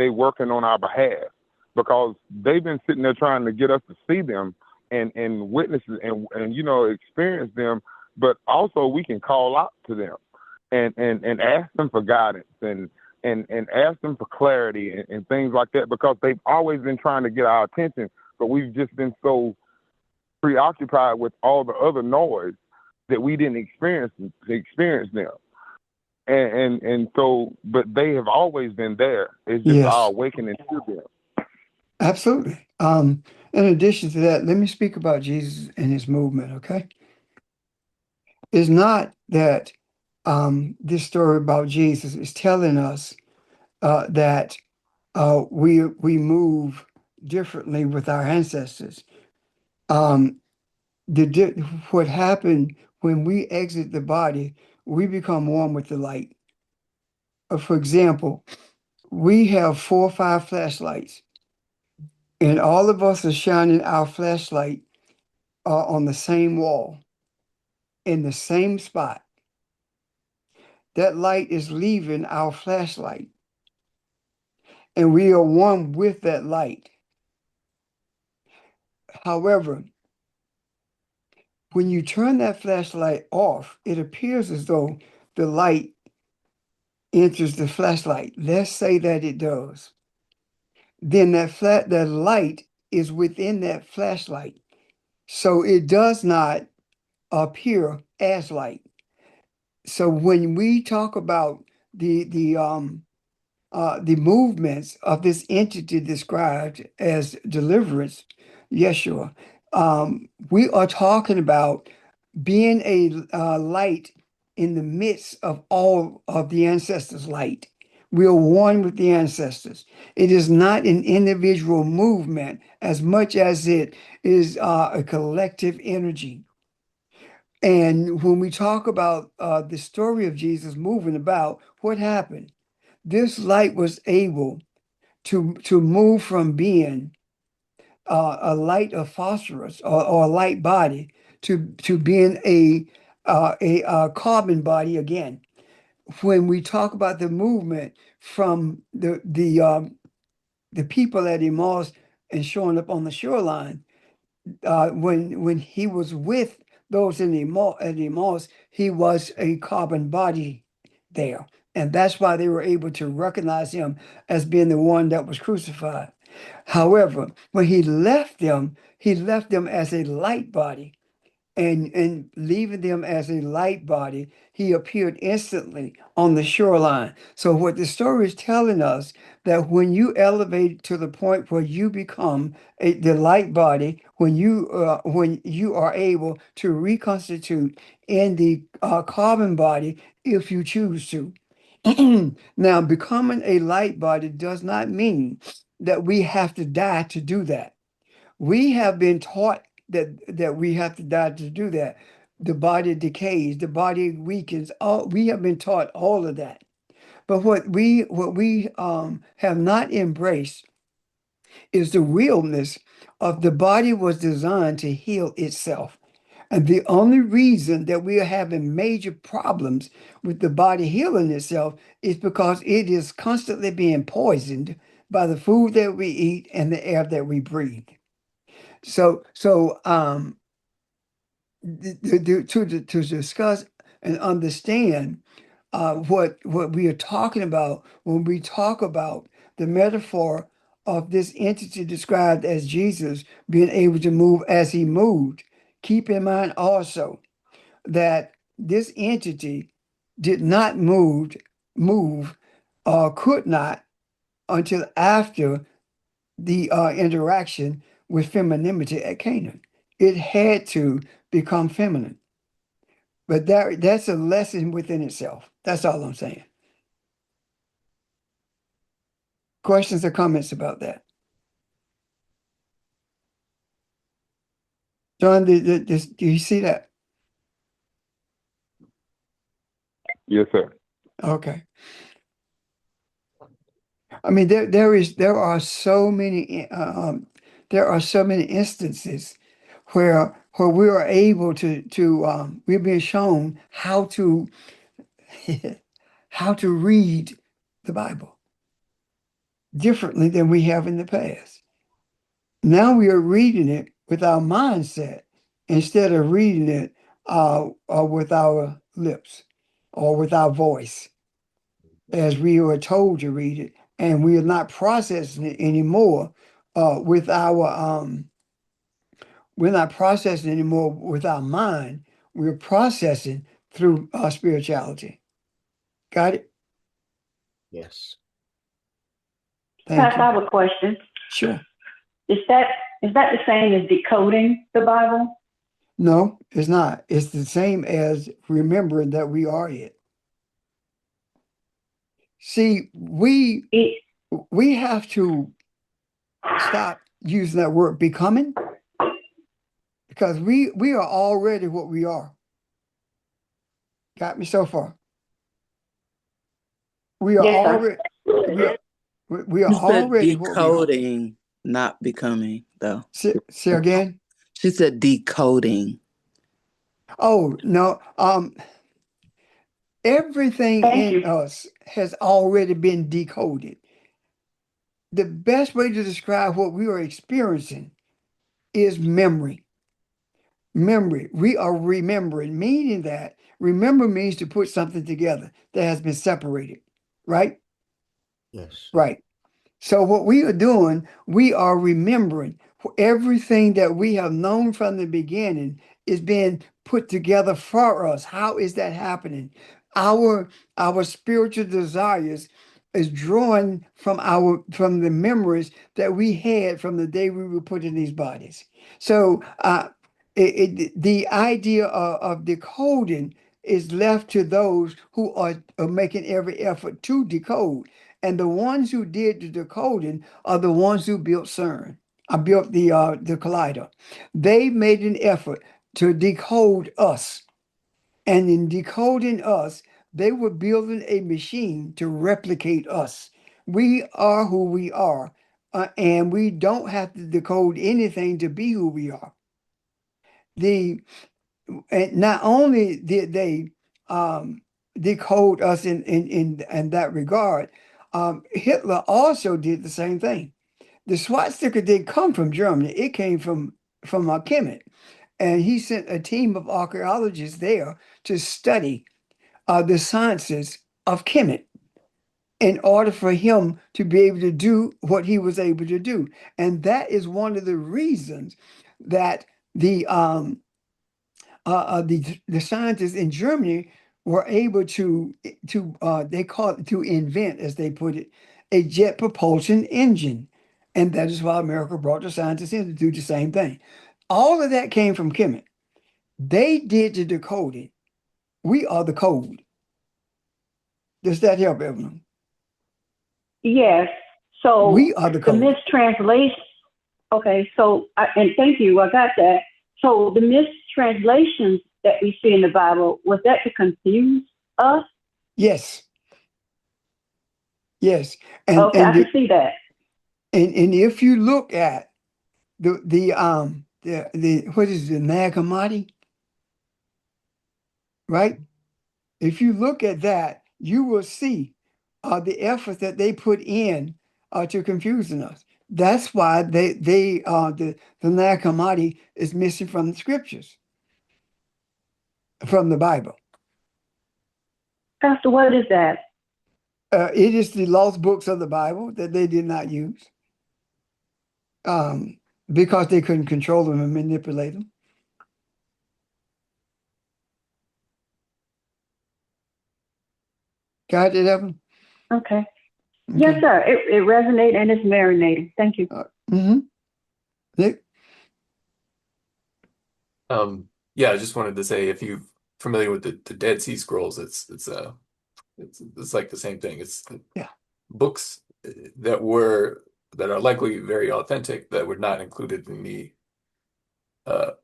working on our behalf, because they've been sitting there trying to get us to see them and witness and experience them, but also we can call out to them and ask them for guidance and ask them for clarity and things like that, because they've always been trying to get our attention, but we've just been so preoccupied with all the other noise that we didn't experience them. And so, but they have always been there. It's just our awakening to them. Absolutely. In addition to that, let me speak about Jesus and his movement, okay? It's not that this story about Jesus is telling us that we move differently with our ancestors. What happened when we exit the body, we become one with the light. For example, we have 4 or 5 flashlights, and all of us are shining our flashlight on the same wall, in the same spot. That light is leaving our flashlight, and we are one with that light. However, when you turn that flashlight off, it appears as though the light enters the flashlight. Let's say that it does. Then that light is within that flashlight. So it does not appear as light. So when we talk about the movements of this entity described as deliverance, Yeshua, we are talking about being a light in the midst of all of the ancestors' light. We are one with the ancestors. It is not an individual movement as much as it is a collective energy. And when we talk about the story of Jesus moving about, what happened? This light was able to move from being a light of phosphorus or a light body to being a carbon body again. When we talk about the movement from the people at Emmaus and showing up on the shoreline, when he was with those in Emmaus, he was a carbon body there. And that's why they were able to recognize him as being the one that was crucified. However, when he left them as a light body. And leaving them as a light body, he appeared instantly on the shoreline. So what the story is telling us, that when you elevate to the point where you become the light body, when you are able to reconstitute in the carbon body, if you choose to. Now, becoming a light body does not mean that we have to die to do that. We have been taught that we have to die to do that. The body decays, the body weakens. All we have been taught all of that. But what we have not embraced is the realness of the body was designed to heal itself. And the only reason that we are having major problems with the body healing itself is because it is constantly being poisoned by the food that we eat and the air that we breathe. So to discuss and understand what we are talking about when we talk about the metaphor of this entity described as Jesus being able to move as he moved. Keep in mind also that this entity did not move or could not until after the interaction with femininity at Cana. It had to become feminine. But that's a lesson within itself. That's all I'm saying. Questions or comments about that? John, do you see that? Yes, sir. Okay. I mean, there are so many instances where we are able to we're being shown how to how to read the Bible differently than we have in the past. Now we are reading it with our mindset instead of reading it with our lips or with our voice, as we were told to read it, and we are not processing it anymore with our we're not processing anymore with our mind. We're processing through our spirituality. Got it? Yes. Thank Pastor, I you. have a question. Sure. Is that the same as decoding the Bible? No, it's not. It's the same as remembering that we are it. See, we have to stop using that word becoming, because we are already what we are. Got me so far? We are Yes, sir. already we are You said already what we are. decoding, not becoming, though. Say again? She said decoding. Oh, no. Everything Thank in you. us has already been decoded. The best way to describe what we are experiencing is memory. Memory. We are remembering, meaning that remember means to put something together that has been separated, right? Yes. Right. So what we are doing, we are remembering everything that we have known from the beginning is being put together for us. How is that happening? Our spiritual desires is drawn from the memories that we had from the day we were put in these bodies. So the idea of decoding is left to those who are making every effort to decode. And the ones who did the decoding are the ones who built CERN. I built the collider. They made an effort to decode us. And in decoding us, they were building a machine to replicate us. We are who we are, and we don't have to decode anything to be who we are. And not only did they decode us in that regard, Hitler also did the same thing. The swastika didn't come from Germany; it came from Kemet, and he sent a team of archaeologists there to study the sciences of Kemet in order for him to be able to do what he was able to do. And that is one of the reasons that the scientists in Germany were able to they call it to invent, as they put it, a jet propulsion engine. And that is why America brought the scientists in to do the same thing. All of that came from Kemet. They did the decoding. We are the code. Does that help, Evelyn? Yes. So we are the code. mistranslation. Okay. So, and thank you. I got that. So the mistranslations that we see in the Bible, was that to confuse us? Yes. Yes. And, okay, I can see that. And if you look at the what is the Nag Hammadi, right? If you look at that, you will see the effort that they put in to confusing us. That's why the Nag Hammadi is missing from the scriptures, from the Bible. Pastor, what is that? It is the lost books of the Bible that they did not use because they couldn't control them and manipulate them. Got it, Evan? Okay. Yes, sir. It resonates and it's marinating. Thank you. Nick? Yeah, I just wanted to say, if you're familiar with the Dead Sea Scrolls, it's like the same thing. It's books that are likely very authentic that were not included in the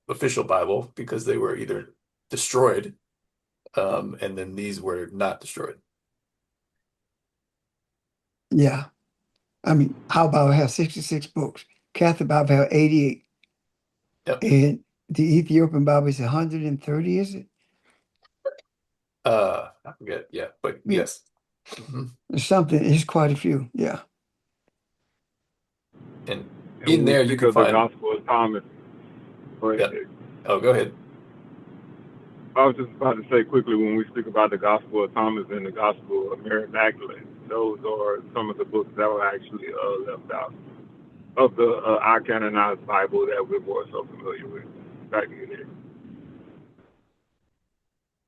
official Bible because they were either destroyed, and then these were not destroyed. Yeah. I mean, our Bible has 66 books. Catholic Bible has 88. Yep. And the Ethiopian Bible is 130, is it? I forget. Yeah, but yes. Something. It's quite a few. Yeah. And in there you can find the Gospel of Thomas. Oh, go ahead. I was just about to say quickly, when we speak about the Gospel of Thomas and the Gospel of Mary Magdalene, those are some of the books that were actually left out of the our canonized Bible that we're more so familiar with. Back in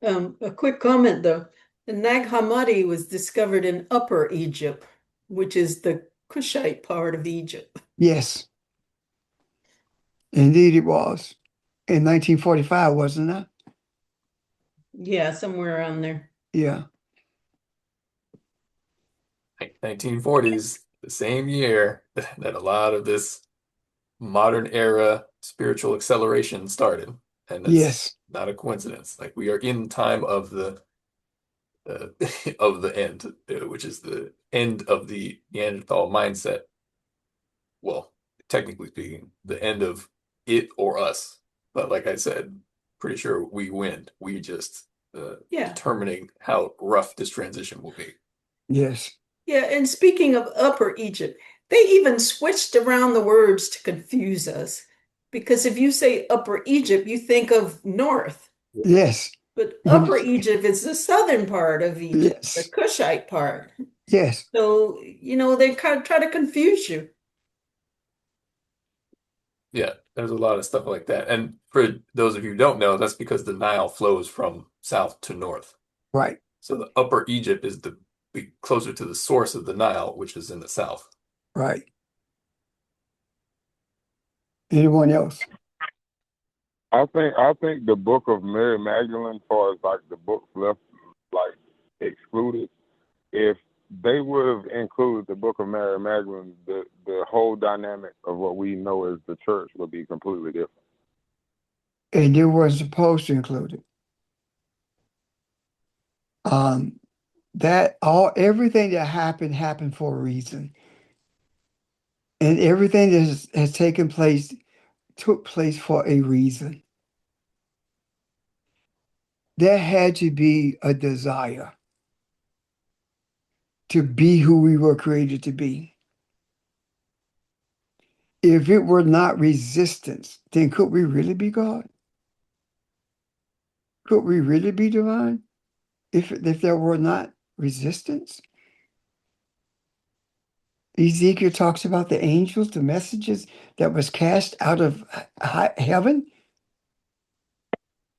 there. A quick comment though. The Nag Hammadi was discovered in Upper Egypt, which is the Kushite part of Egypt. Yes. Indeed it was. In 1945, wasn't it? Yeah, somewhere around there. Yeah. 1940s, the same year that a lot of this modern era spiritual acceleration started. And that's not a coincidence. Like, we are in time of the end, which is the end of the Neanderthal mindset. Well, technically speaking, the end of it or us. But like I said, pretty sure we win. We just determining how rough this transition will be. Yes. Yeah, and speaking of Upper Egypt, they even switched around the words to confuse us. Because if you say Upper Egypt, you think of north. Yes. But Upper Egypt is the southern part of Egypt, the Kushite part. Yes. So, they kind of try to confuse you. Yeah. There's a lot of stuff like that. And for those of you who don't know, that's because the Nile flows from south to north. Right, So the upper Egypt is be closer to the source of the Nile, which is in the south. right. Anyone else? I think the book of Mary Magdalene, as far as like the books left like excluded, if they would have included the book of Mary Magdalene, the whole dynamic of what we know as the church would be completely different. And they weren't supposed to include it. That everything that happened for a reason. And everything that has taken place took place for a reason. There had to be a desire to be who we were created to be. If it were not resistance, then could we really be God? Could we really be divine? If there were not resistance? Ezekiel talks about the angels, the messages that was cast out of heaven.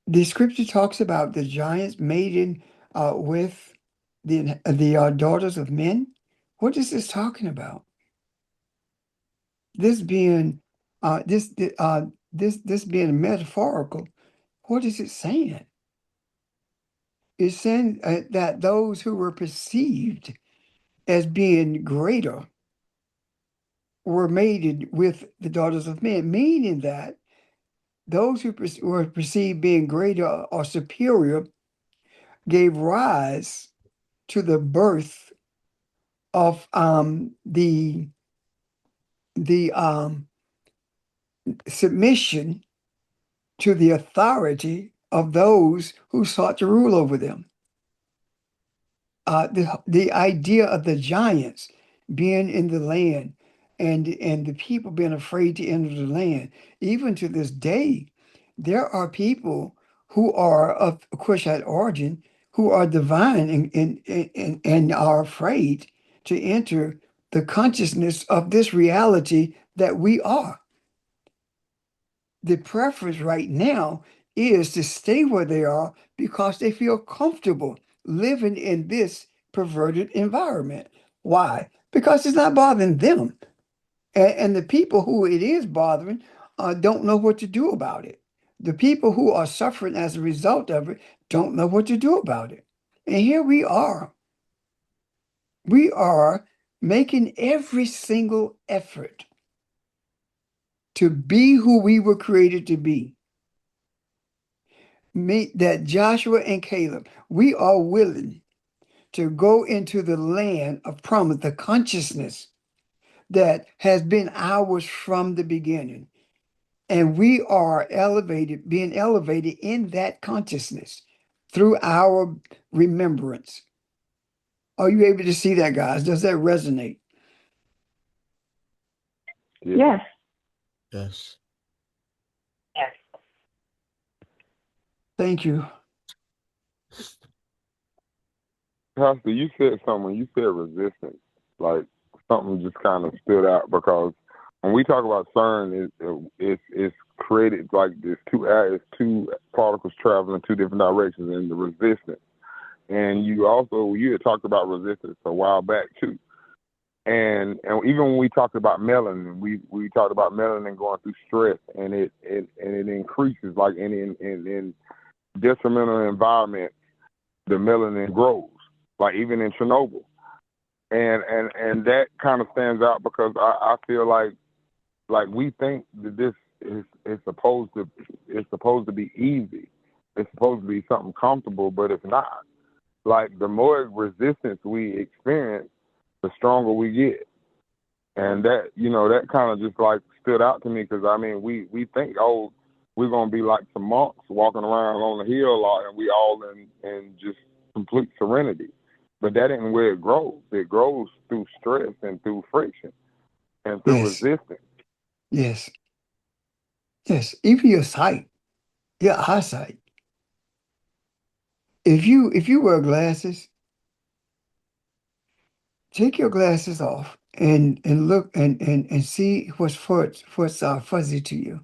The scripture talks about the giants mating with the daughters of men. What is this talking about? This being this being metaphorical. What is it saying? It's saying that those who were perceived as being greater were mated with the daughters of men, meaning that those who were perceived being greater or superior gave rise to the birth of the submission to the authority of those who sought to rule over them. The idea of the giants being in the land and the people being afraid to enter the land, even to this day, there are people who are of Cushite origin who are divine and are afraid to enter the consciousness of this reality that we are. The preference right now is to stay where they are because they feel comfortable living in this perverted environment. Why? Because it's not bothering them. And the people who it is bothering don't know what to do about it. The people who are suffering as a result of it don't know what to do about it. And here we are. We are making every single effort to be who we were created to be. That Joshua and Caleb, we are willing to go into the land of promise, the consciousness that has been ours from the beginning. And we are being elevated in that consciousness through our remembrance. Are you able to see that, guys? Does that resonate? Yes. Yes. Yes. Thank you. Pastor, you said something. When you said resistance, like something just kind of stood out because when we talk about CERN, it's created like this two particles traveling two different directions in the resistance. And you had talked about resistance a while back too. And even when we talked about melanin, we talked about melanin going through stress, and it increases like in detrimental environment, the melanin grows, like even in Chernobyl, and that kind of stands out because I feel like we think that this is supposed to be easy, it's supposed to be something comfortable, but it's not. Like the more resistance we experience, the stronger we get. And that kind of just like stood out to me because I mean, we think, oh, we're going to be like some monks walking around on the hill a lot and we all in just complete serenity. But that ain't where it grows. It grows through stress and through friction and through resistance. Yes. Yes. Even your sight, your eyesight. If you wear glasses, take your glasses off and look and see what's fuzzy to you.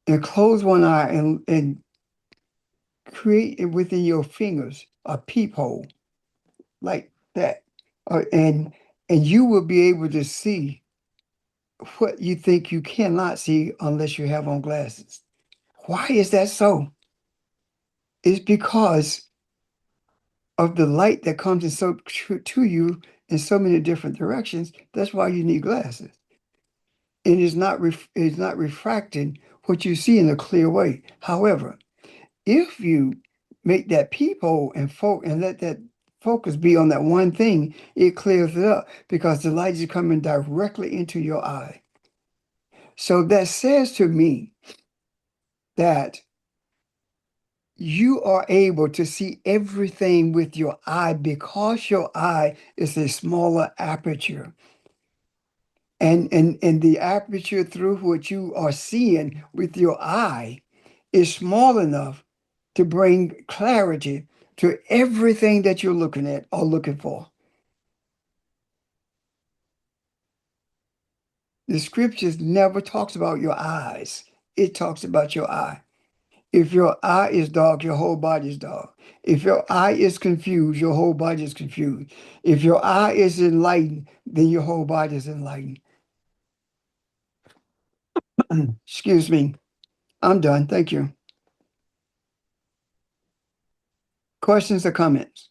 and close one eye and create it within your fingers a peephole like that. And you will be able to see what you think you cannot see unless you have on glasses. Why is that so? It's because of the light that comes in to you in so many different directions. That's why you need glasses. It is not refracting what you see in a clear way. However, if you make that peephole and let that focus be on that one thing, it clears it up because the light is coming directly into your eye. So that says to me that you are able to see everything with your eye because your eye is a smaller aperture. And the aperture through which you are seeing with your eye is small enough to bring clarity to everything that you're looking at or looking for. The scriptures never talks about your eyes. It talks about your eye. If your eye is dark, your whole body is dark. If your eye is confused, your whole body is confused. If your eye is enlightened, then your whole body is enlightened. Excuse me. I'm done. Thank you. Questions or comments?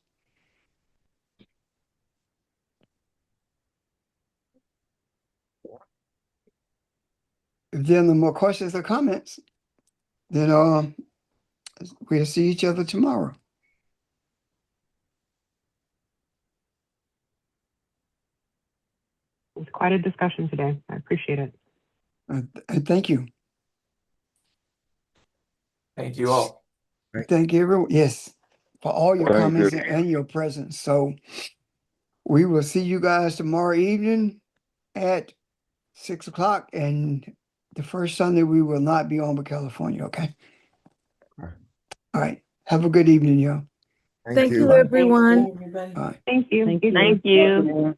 If there are no more questions or comments, then we'll see each other tomorrow. It was quite a discussion today. I appreciate it. And thank you. Thank you all. Thank you, everyone. Yes, for all your Thank you. comments and your presence. So we will see you guys tomorrow evening at 6 o'clock. And the first Sunday we will not be on with California. Okay. All right. Have a good evening, y'all. Thank you, you. everyone. All right. Thank you. Thank you. Thanks, everybody.